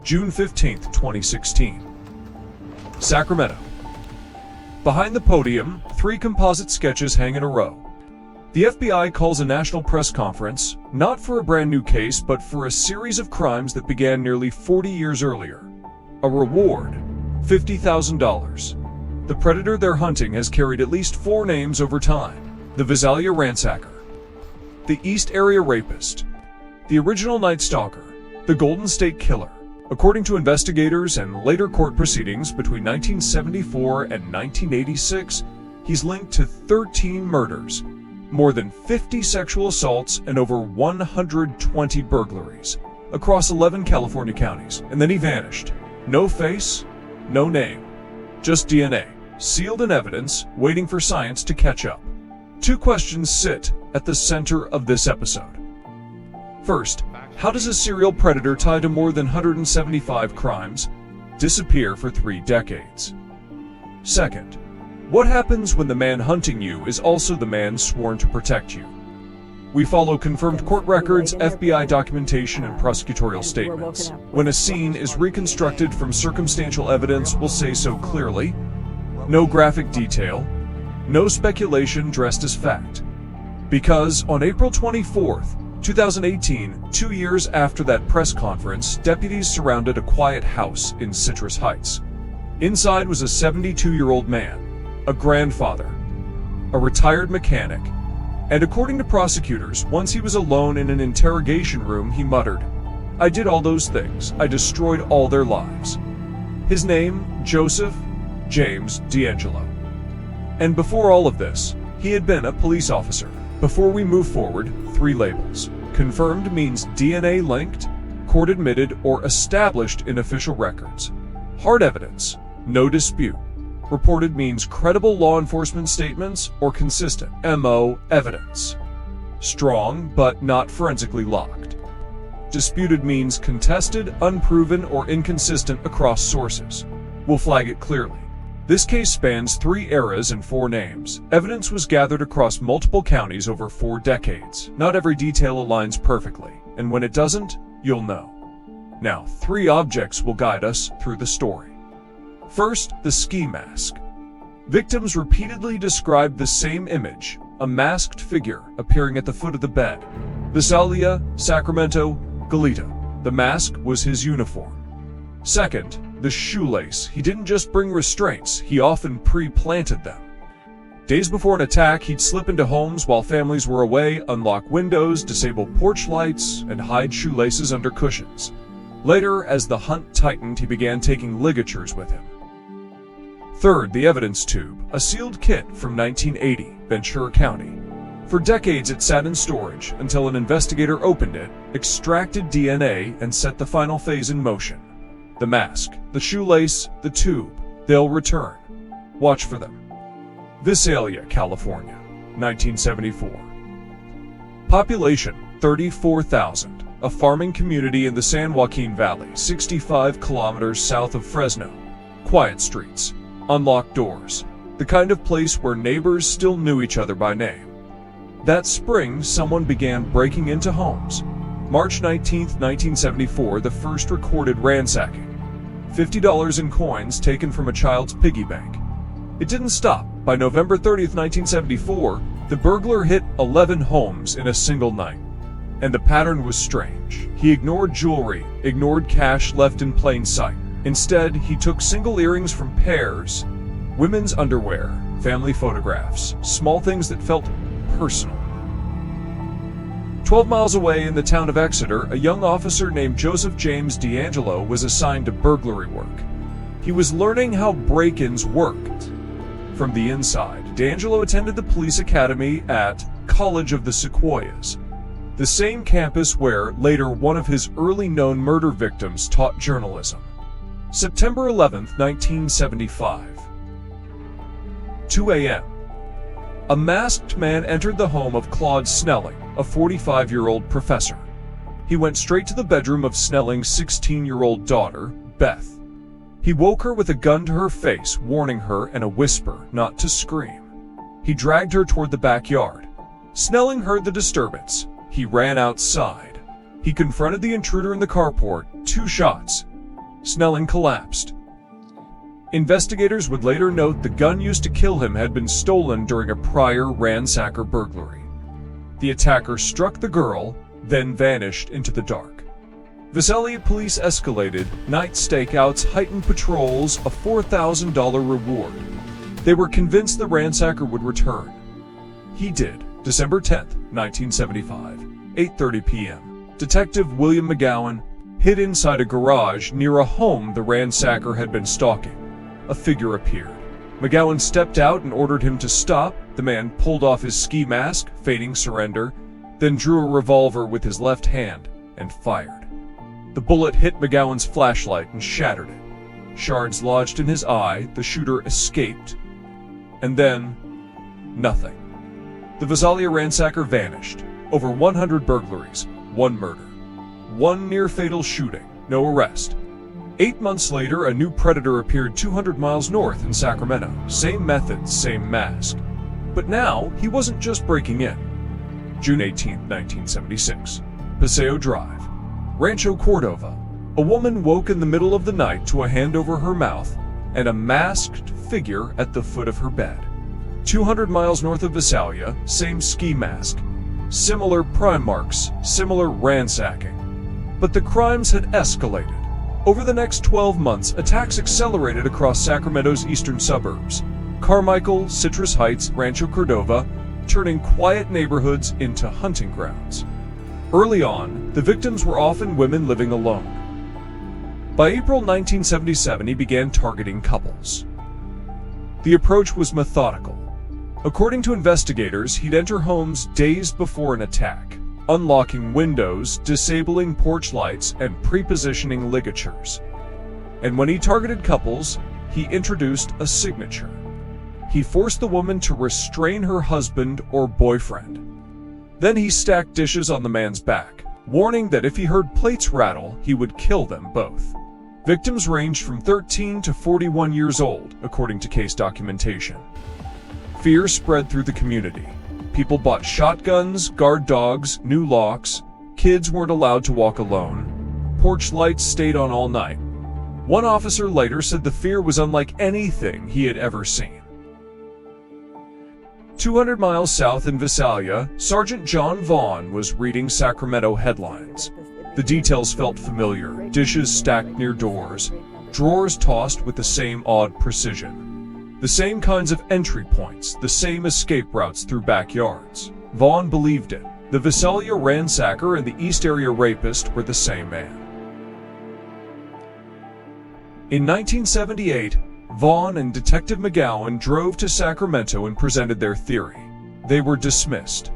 June 15, 2016. Sacramento. Behind the podium, 3 composite sketches hang in a row. The FBI calls a national press conference, not for a brand new case, but for a series of crimes that began nearly 40 years earlier. A reward, $50,000. The predator they're hunting has carried at least 4 names over time. The Visalia ransacker, the East Area rapist, the original Night Stalker, the Golden State Killer. According to investigators and later court proceedings between 1974 and 1986, he's linked to 13 murders, more than 50 sexual assaults, and over 120 burglaries across 11 California counties. And then he vanished. No face, no name, just DNA, sealed in evidence, waiting for science to catch up. 2 questions sit at the center of this episode. First, how does a serial predator tied to more than 175 crimes disappear for 3 decades? Second, what happens when the man hunting you is also the man sworn to protect you? We follow confirmed court records, FBI documentation, and prosecutorial statements. When a scene is reconstructed from circumstantial evidence, we'll say so clearly. No graphic detail, no speculation dressed as fact. Because on April 24th, 2018, 2 years after that press conference, deputies surrounded a quiet house in Citrus Heights. Inside was a 72-year-old man, a grandfather, a retired mechanic, and according to prosecutors, once he was alone in an interrogation room, he muttered, "I did all those things. I destroyed all their lives." His name, Joseph James D'Angelo. And before all of this, he had been a police officer. Before we move forward, 3 labels. Confirmed means DNA linked, court admitted, or established in official records. Hard evidence, no dispute. Reported means credible law enforcement statements or consistent MO evidence. Strong, but not forensically locked. Disputed means contested, unproven, or inconsistent across sources. We'll flag it clearly. This case spans 3 eras and 4 names. Evidence was gathered across multiple counties over 4 decades. Not every detail aligns perfectly, and when it doesn't, you'll know. Now, 3 objects will guide us through the story. First, the ski mask. Victims repeatedly described the same image, a masked figure appearing at the foot of the bed. Visalia, Sacramento, Goleta. The mask was his uniform. Second, the shoelace. He didn't just bring restraints, he often pre-planted them. Days before an attack, he'd slip into homes while families were away, unlock windows, disable porch lights, and hide shoelaces under cushions. Later, as the hunt tightened, he began taking ligatures with him. Third, the evidence tube, a sealed kit from 1980, Ventura County. For decades it sat in storage until an investigator opened it, extracted DNA, and set the final phase in motion. The mask, the shoelace, the tube. They'll return. Watch for them. Visalia, California, 1974. Population, 34,000. A farming community in the San Joaquin Valley, 65 kilometers south of Fresno. Quiet streets, unlocked doors. The kind of place where neighbors still knew each other by name. That spring, someone began breaking into homes. March 19, 1974, the first recorded ransacking. $50 in coins taken from a child's piggy bank. It didn't stop. By November 30, 1974, the burglar hit 11 homes in a single night. And the pattern was strange. He ignored jewelry, ignored cash left in plain sight. Instead, he took single earrings from pairs, women's underwear, family photographs, small things that felt personal. 12 miles away in the town of Exeter, a young officer named Joseph James D'Angelo was assigned to burglary work. He was learning how break-ins worked. From the inside, D'Angelo attended the police academy at College of the Sequoias, the same campus where, later, one of his early known murder victims taught journalism. September 11, 1975. 2 a.m. A masked man entered the home of Claude Snelling, a 45-year-old professor. He went straight to the bedroom of Snelling's 16-year-old daughter, Beth. He woke her with a gun to her face, warning her in a whisper not to scream. He dragged her toward the backyard. Snelling heard the disturbance. He ran outside. He confronted the intruder in the carport. 2 shots. Snelling collapsed. Investigators would later note the gun used to kill him had been stolen during a prior ransacker burglary. The attacker struck the girl, then vanished into the dark. Visalia police escalated night stakeouts, heightened patrols, a $4,000 reward. They were convinced the ransacker would return. He did. December 10, 1975, 8:30 p.m. Detective William McGowan hid inside a garage near a home the ransacker had been stalking. A figure appeared. McGowan stepped out and ordered him to stop. The man pulled off his ski mask, feigning surrender, then drew a revolver with his left hand and fired. The bullet hit McGowan's flashlight and shattered it. Shards lodged in his eye. The shooter escaped. And then, nothing. The Visalia ransacker vanished. Over 100 burglaries, 1 murder, 1 near-fatal shooting, no arrest. 8 months later, a new predator appeared 200 miles north in Sacramento. Same methods, same mask. But now, he wasn't just breaking in. June 18, 1976. Paseo Drive, Rancho Cordova. A woman woke in the middle of the night to a hand over her mouth and a masked figure at the foot of her bed. 200 miles north of Visalia, same ski mask, similar prime marks, similar ransacking. But the crimes had escalated. Over the next 12 months, attacks accelerated across Sacramento's eastern suburbs. Carmichael, Citrus Heights, Rancho Cordova, turning quiet neighborhoods into hunting grounds. Early on, the victims were often women living alone. By April 1977, he began targeting couples. The approach was methodical. According to investigators, he'd enter homes days before an attack, unlocking windows, disabling porch lights, and prepositioning ligatures. And when he targeted couples, he introduced a signature. He forced the woman to restrain her husband or boyfriend. Then he stacked dishes on the man's back, warning that if he heard plates rattle, he would kill them both. Victims ranged from 13 to 41 years old, according to case documentation. Fear spread through the community. People bought shotguns, guard dogs, new locks. Kids weren't allowed to walk alone. Porch lights stayed on all night. One officer later said the fear was unlike anything he had ever seen. 200 miles south in Visalia, Sergeant John Vaughn was reading Sacramento headlines. The details felt familiar. Dishes stacked near doors, drawers tossed with the same odd precision. The same kinds of entry points, the same escape routes through backyards. Vaughn believed it. The Visalia ransacker and the East Area rapist were the same man. In 1978, Vaughn and Detective McGowan drove to Sacramento and presented their theory. They were dismissed.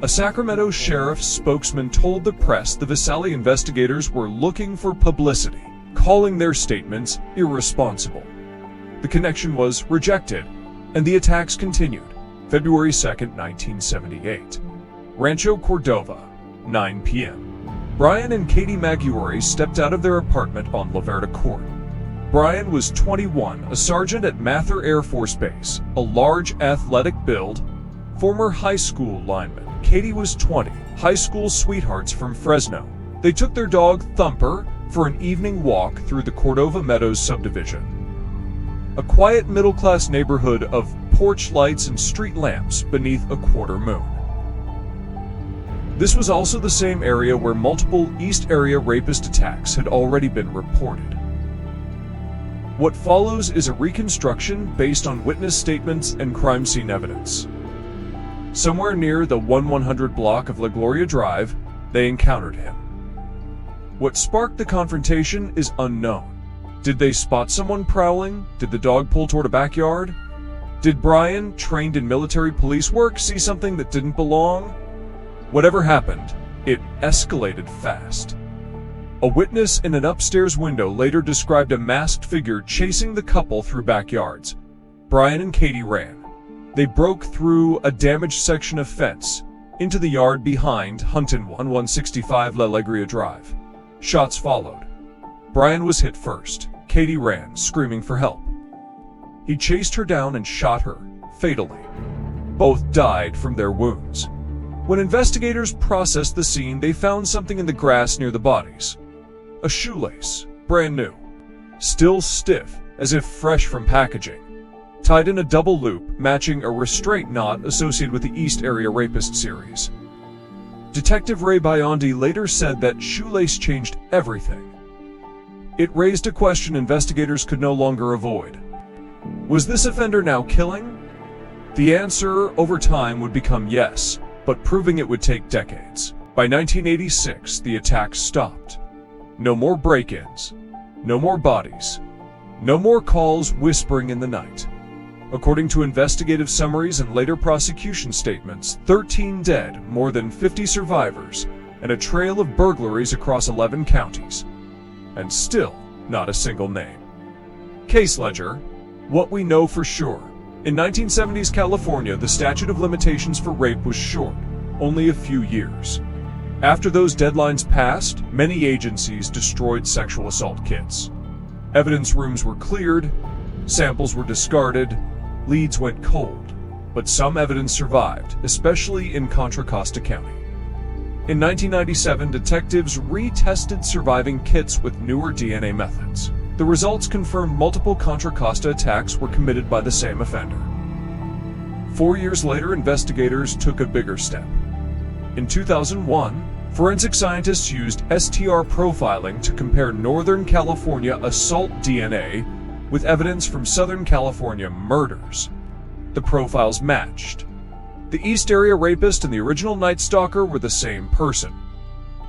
A Sacramento sheriff's spokesman told the press the Visalia investigators were looking for publicity, calling their statements irresponsible. The connection was rejected, and the attacks continued. February 2, 1978. Rancho Cordova, 9 p.m. Brian and Katie Maguire stepped out of their apartment on La Verda Court. Brian was 21, a sergeant at Mather Air Force Base, a large athletic build, former high school lineman. Katie was 20, high school sweethearts from Fresno. They took their dog, Thumper, for an evening walk through the Cordova Meadows subdivision. A quiet middle-class neighborhood of porch lights and street lamps beneath a quarter moon. This was also the same area where multiple East Area rapist attacks had already been reported. What follows is a reconstruction based on witness statements and crime scene evidence. Somewhere near the 100 block of La Gloria Drive, they encountered him. What sparked the confrontation is unknown. Did they spot someone prowling? Did the dog pull toward a backyard? Did Brian, trained in military police work, see something that didn't belong? Whatever happened, it escalated fast. A witness in an upstairs window later described a masked figure chasing the couple through backyards. Brian and Katie ran. They broke through a damaged section of fence into the yard behind Hunton 165 La Alegria Drive. Shots followed. Brian was hit first. Katie ran, screaming for help. He chased her down and shot her, fatally. Both died from their wounds. When investigators processed the scene, they found something in the grass near the bodies. A shoelace, brand new. still stiff, as if fresh from packaging, tied in a double loop matching a restraint knot associated with the East Area Rapist series. Detective Ray Biondi later said that shoelace changed everything. It raised a question investigators could no longer avoid. Was this offender now killing? The answer over time would become yes, but proving it would take decades. By 1986, the attacks stopped. No more break-ins, no more bodies, no more calls whispering in the night. According to investigative summaries and later prosecution statements, 13 dead, more than 50 survivors, and a trail of burglaries across 11 counties. And still, not a single name. Case ledger, what we know for sure. In 1970s California, the statute of limitations for rape was short, only a few years. After those deadlines passed, many agencies destroyed sexual assault kits. Evidence rooms were cleared, samples were discarded, leads went cold, but some evidence survived, especially in Contra Costa County. In 1997, detectives retested surviving kits with newer DNA methods. The results confirmed multiple Contra Costa attacks were committed by the same offender. 4 years later, investigators took a bigger step. In 2001, forensic scientists used STR profiling to compare Northern California assault DNA with evidence from Southern California murders. The profiles matched. The East Area Rapist and the original Night Stalker were the same person.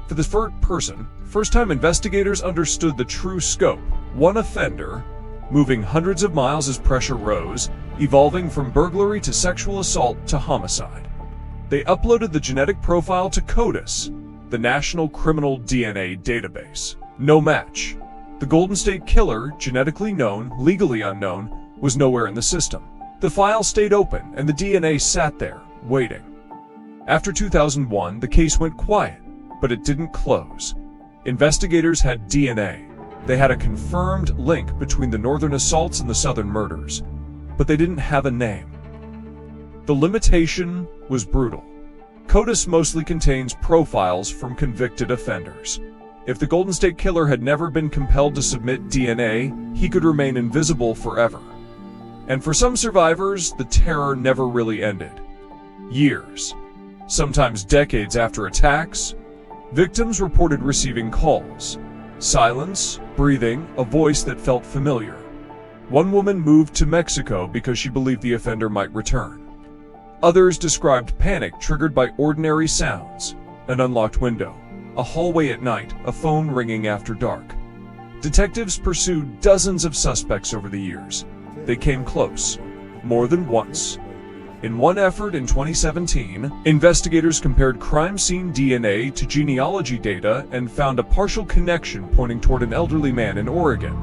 For the first time investigators understood the true scope. One offender, moving hundreds of miles as pressure rose, evolving from burglary to sexual assault to homicide. They uploaded the genetic profile to CODIS, the National Criminal DNA Database. No match. The Golden State Killer, genetically known, legally unknown, was nowhere in the system. The file stayed open, and the DNA sat there, waiting. After 2001, the case went quiet, but it didn't close. Investigators had DNA. They had a confirmed link between the northern assaults and the southern murders, but they didn't have a name. The limitation was brutal. CODIS mostly contains profiles from convicted offenders. If the Golden State Killer had never been compelled to submit DNA, he could remain invisible forever. And for some survivors, the terror never really ended. Years, sometimes decades after attacks, victims reported receiving calls. Silence, breathing, a voice that felt familiar. One woman moved to Mexico because she believed the offender might return. Others described panic triggered by ordinary sounds, an unlocked window, a hallway at night, a phone ringing after dark. Detectives pursued dozens of suspects over the years. They came close, more than once. In one effort in 2017, investigators compared crime scene DNA to genealogy data and found a partial connection pointing toward an elderly man in Oregon.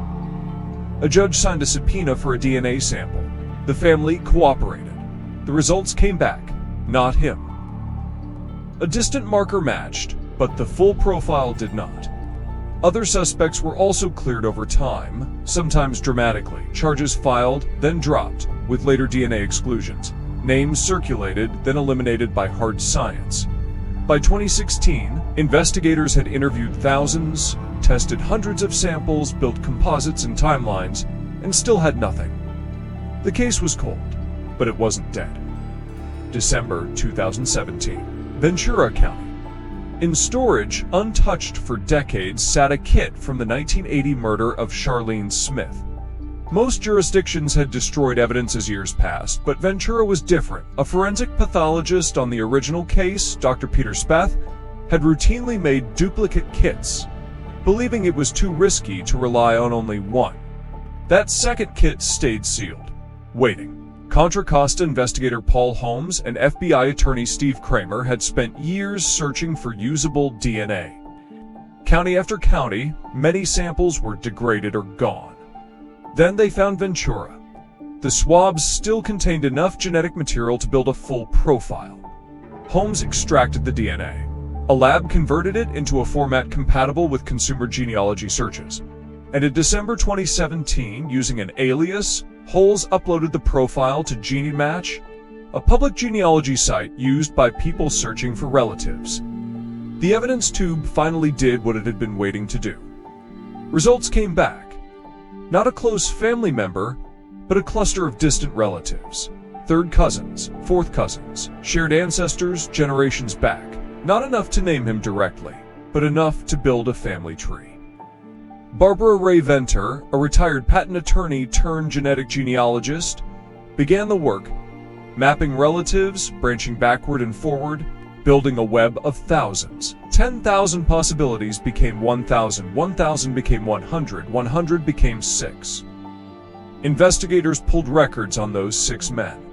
A judge signed a subpoena for a DNA sample. The family cooperated. The results came back, not him. A distant marker matched, but the full profile did not. Other suspects were also cleared over time, sometimes dramatically. Charges filed, then dropped, with later DNA exclusions. Names circulated, then eliminated by hard science. By 2016, investigators had interviewed thousands, tested hundreds of samples, built composites and timelines, and still had nothing. The case was cold, but it wasn't dead. December 2017, Ventura County. In storage, untouched for decades, sat a kit from the 1980 murder of Charlene Smith. Most jurisdictions had destroyed evidence as years passed, but Ventura was different. A forensic pathologist on the original case, Dr. Peter Spath, had routinely made duplicate kits, believing it was too risky to rely on only one. That second kit stayed sealed, waiting. Contra Costa investigator Paul Holmes and FBI attorney Steve Kramer had spent years searching for usable DNA. County after county, many samples were degraded or gone. Then they found Ventura. The swabs still contained enough genetic material to build a full profile. Holmes extracted the DNA. A lab converted it into a format compatible with consumer genealogy searches. And in December 2017, using an alias, Holmes uploaded the profile to GeneMatch, a public genealogy site used by people searching for relatives. The evidence tube finally did what it had been waiting to do. Results came back. Not a close family member, but a cluster of distant relatives. Third cousins, fourth cousins, shared ancestors generations back. Not enough to name him directly, but enough to build a family tree. Barbara Ray Venter, a retired patent attorney turned genetic genealogist, began the work, mapping relatives, branching backward and forward, building a web of thousands. 10,000 possibilities became 1,000, 1,000 became 100, 100 became 6. Investigators pulled records on those 6 men.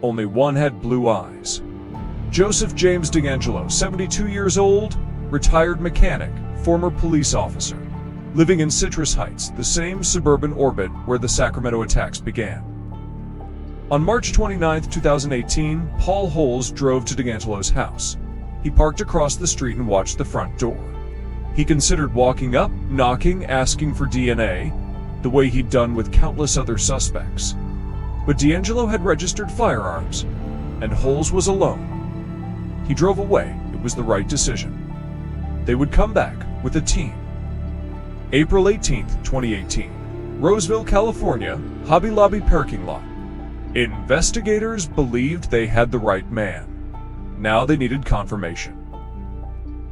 Only one had blue eyes. Joseph James DeAngelo, 72 years old, retired mechanic, former police officer, living in Citrus Heights, the same suburban orbit where the Sacramento attacks began. On March 29, 2018, Paul Holes drove to DeAngelo's house. He parked across the street and watched the front door. He considered walking up, knocking, asking for DNA, the way he'd done with countless other suspects. But DeAngelo had registered firearms, and Holes was alone. He drove away. It was the right decision. They would come back with a team. April 18, 2018, Roseville, California, Hobby Lobby parking lot. Investigators believed they had the right man. Now they needed confirmation.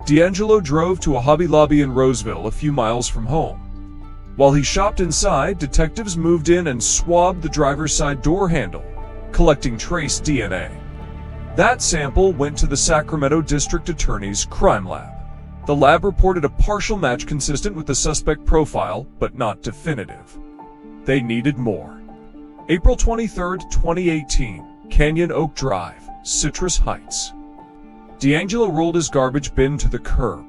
DeAngelo drove to a Hobby Lobby in Roseville, a few miles from home. While he shopped inside, detectives moved in and swabbed the driver's side door handle, collecting trace DNA. That sample went to the Sacramento District Attorney's crime lab. The lab reported a partial match consistent with the suspect profile, but not definitive. They needed more. April 23, 2018, Canyon Oak Drive, Citrus Heights. DeAngelo rolled his garbage bin to the curb.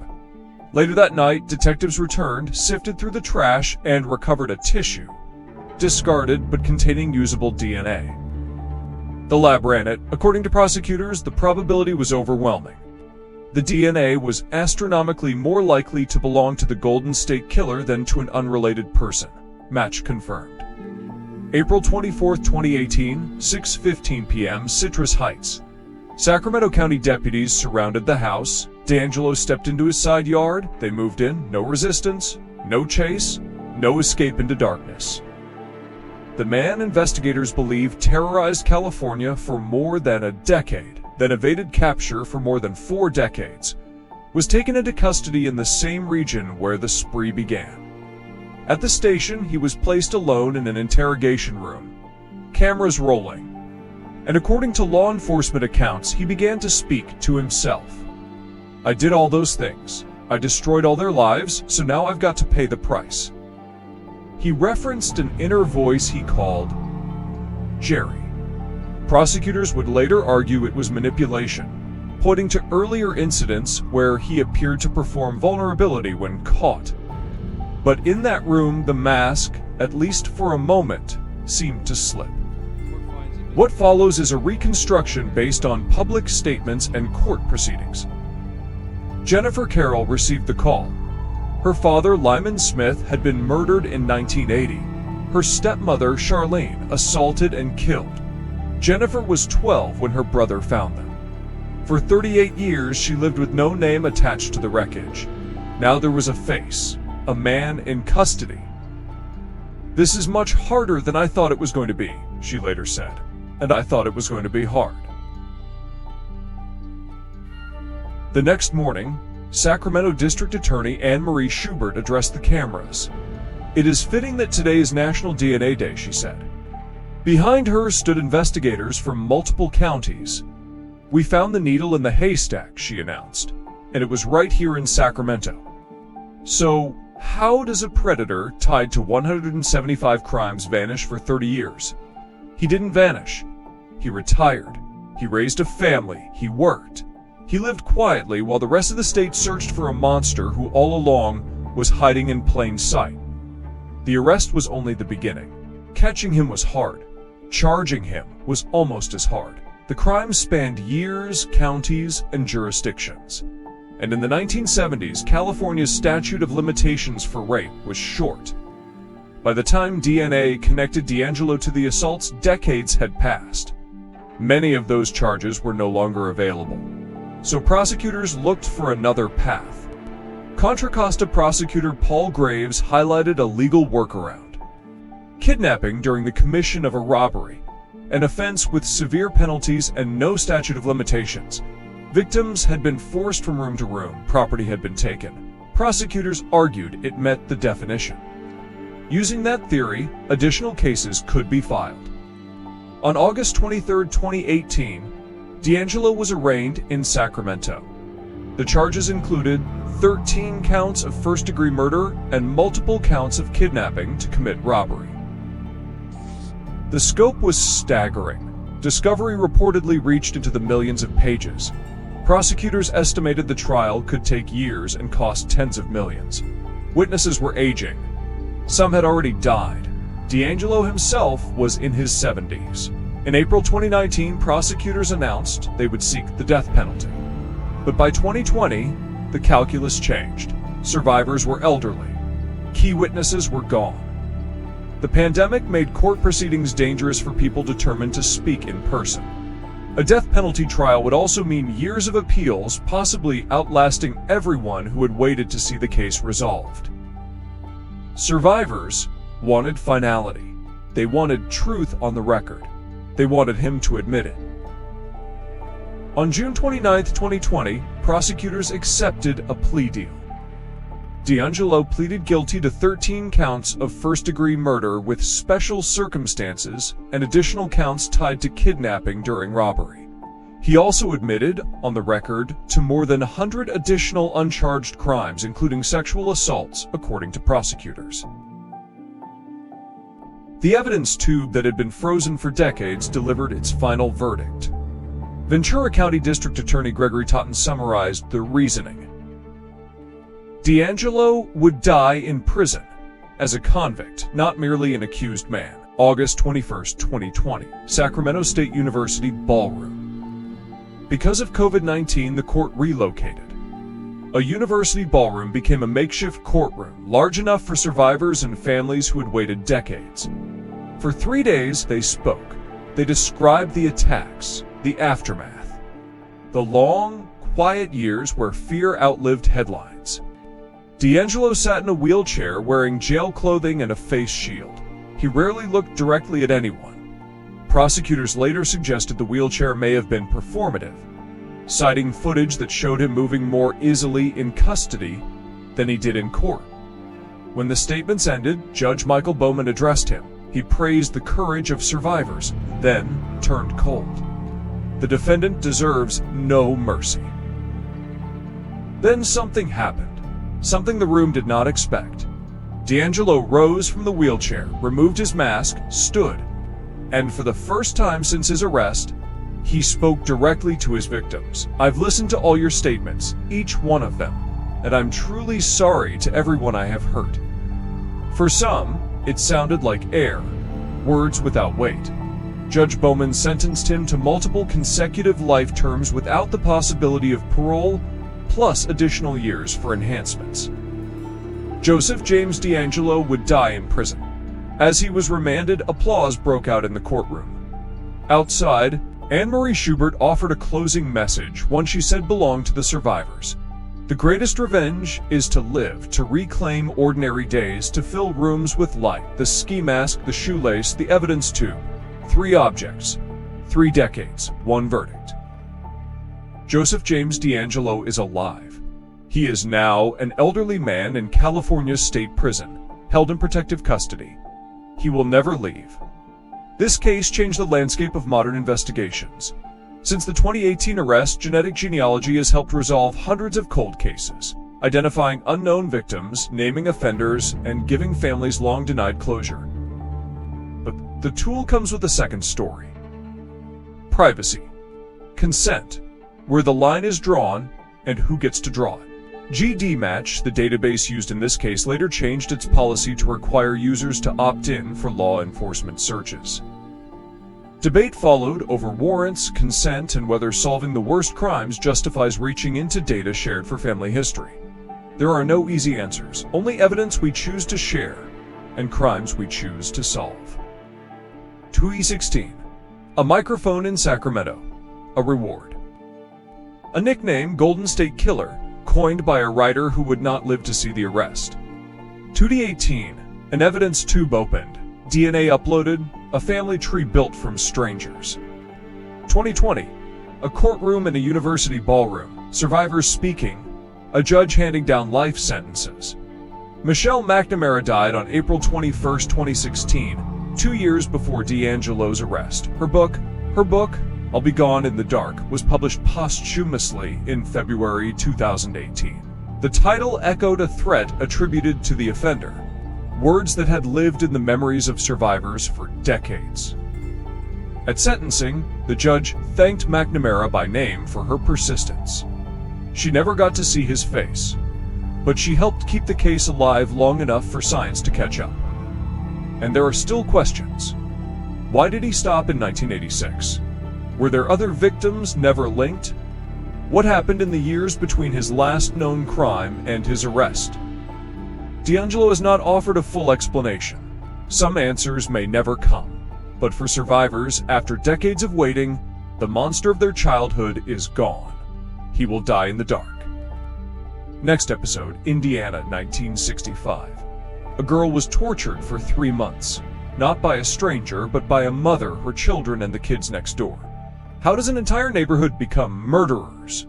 Later that night, detectives returned, sifted through the trash, and recovered a tissue, discarded but containing usable DNA. The lab ran it. According to prosecutors, the probability was overwhelming. The DNA was astronomically more likely to belong to the Golden State Killer than to an unrelated person. Match confirmed. April 24, 2018, 6:15 p.m., Citrus Heights. Sacramento County deputies surrounded the house. DeAngelo stepped into his side yard. They moved in. No resistance, no chase, no escape into darkness. The man investigators believe terrorized California for more than a decade, then evaded capture for more than 4 decades, was taken into custody in the same region where the spree began. At the station, he was placed alone in an interrogation room, cameras rolling, and according to law enforcement accounts, he began to speak to himself. "I did all those things. I destroyed all their lives, so now I've got to pay the price." He referenced an inner voice he called Jerry. Prosecutors would later argue it was manipulation, pointing to earlier incidents where he appeared to perform vulnerability when caught. But in that room, the mask, at least for a moment, seemed to slip. What follows is a reconstruction based on public statements and court proceedings. Jennifer Carroll received the call. Her father, Lyman Smith, had been murdered in 1980. Her stepmother, Charlene, assaulted and killed. Jennifer was 12 when her brother found them. For 38 years, she lived with no name attached to the wreckage. Now there was a face, a man in custody. "This is much harder than I thought it was going to be," she later said, "and I thought it was going to be hard." The next morning, Sacramento District Attorney Anne Marie Schubert addressed the cameras. "It is fitting that today is National DNA Day," she said. Behind her stood investigators from multiple counties. "We found the needle in the haystack," she announced, "and it was right here in Sacramento." So, how does a predator tied to 175 crimes vanish for 30 years? He didn't vanish. He retired. He raised a family. He worked. He lived quietly while the rest of the state searched for a monster who all along was hiding in plain sight. The arrest was only the beginning. Catching him was hard. Charging him was almost as hard. The crime spanned years, counties, and jurisdictions. And in the 1970s, California's statute of limitations for rape was short. By the time DNA connected DeAngelo to the assaults, decades had passed. Many of those charges were no longer available. So prosecutors looked for another path. Contra Costa prosecutor Paul Graves highlighted a legal workaround. Kidnapping during the commission of a robbery, an offense with severe penalties and no statute of limitations. Victims had been forced from room to room, property had been taken. Prosecutors argued it met the definition. Using that theory, additional cases could be filed. On August 23, 2018, D'Angelo was arraigned in Sacramento. The charges included 13 counts of first-degree murder and multiple counts of kidnapping to commit robbery. The scope was staggering. Discovery reportedly reached into the millions of pages. Prosecutors estimated the trial could take years and cost tens of millions. Witnesses were aging. Some had already died. D'Angelo himself was in his 70s. In April 2019, prosecutors announced they would seek the death penalty. But by 2020, the calculus changed. Survivors were elderly. Key witnesses were gone. The pandemic made court proceedings dangerous for people determined to speak in person. A death penalty trial would also mean years of appeals, possibly outlasting everyone who had waited to see the case resolved. Survivors wanted finality. They wanted truth on the record. They wanted him to admit it. On June 29, 2020, prosecutors accepted a plea deal. D'Angelo pleaded guilty to 13 counts of first-degree murder with special circumstances and additional counts tied to kidnapping during robbery. He also admitted, on the record, to more than 100 additional uncharged crimes, including sexual assaults, according to prosecutors. The evidence tube that had been frozen for decades delivered its final verdict. Ventura County District Attorney Gregory Totten summarized the reasoning. D'Angelo would die in prison as a convict, not merely an accused man. August 21, 2020, Sacramento State University Ballroom. Because of COVID-19, the court relocated. A university ballroom became a makeshift courtroom, large enough for survivors and families who had waited decades. For 3 days, they spoke. They described the attacks, the aftermath, the long, quiet years where fear outlived headlines. D'Angelo sat in a wheelchair wearing jail clothing and a face shield. He rarely looked directly at anyone. Prosecutors later suggested the wheelchair may have been performative, citing footage that showed him moving more easily in custody than he did in court. When the statements ended, Judge Michael Bowman addressed him. He praised the courage of survivors, then turned cold. The defendant deserves no mercy. Then something happened. Something the room did not expect. D'Angelo rose from the wheelchair, removed his mask, stood, and for the first time since his arrest, he spoke directly to his victims. "I've listened to all your statements, each one of them, and I'm truly sorry to everyone I have hurt." For some, it sounded like air, words without weight. Judge Bowman sentenced him to multiple consecutive life terms without the possibility of parole, plus additional years for enhancements. Joseph James D'Angelo would die in prison. As he was remanded, applause broke out in the courtroom. Outside, Anne-Marie Schubert offered a closing message, one she said belonged to the survivors. "The greatest revenge is to live, to reclaim ordinary days, to fill rooms with light, the ski mask, the shoelace, the evidence tube. 3 objects, 3 decades, 1 verdict." Joseph James D'Angelo is alive. He is now an elderly man in California's state prison, held in protective custody. He will never leave. This case changed the landscape of modern investigations. Since the 2018 arrest, genetic genealogy has helped resolve hundreds of cold cases, identifying unknown victims, naming offenders, and giving families long-denied closure. But the tool comes with a second story. Privacy. Consent. Where the line is drawn, and who gets to draw it. GDmatch, the database used in this case, later changed its policy to require users to opt in for law enforcement searches. Debate followed over warrants, consent, and whether solving the worst crimes justifies reaching into data shared for family history. There are no easy answers, only evidence we choose to share, and crimes we choose to solve. 2016. A microphone in Sacramento. A reward. A nickname, Golden State Killer, coined by a writer who would not live to see the arrest. 2018. An evidence tube opened. DNA uploaded, a family tree built from strangers. 2020, a courtroom in a university ballroom, survivors speaking, a judge handing down life sentences. Michelle McNamara died on April 21, 2016, 2 years before D'Angelo's arrest. Her book, I'll Be Gone in the Dark, was published posthumously in February 2018. The title echoed a threat attributed to the offender, words that had lived in the memories of survivors for decades. At sentencing, the judge thanked McNamara by name for her persistence. She never got to see his face, but she helped keep the case alive long enough for science to catch up. And there are still questions. Why did he stop in 1986? Were there other victims never linked? What happened in the years between his last known crime and his arrest? D'Angelo has not offered a full explanation. Some answers may never come. But for survivors, after decades of waiting, the monster of their childhood is gone. He will die in the dark. Next episode, Indiana, 1965. A girl was tortured for 3 months, not by a stranger, but by a mother, her children, and the kids next door. How does an entire neighborhood become murderers?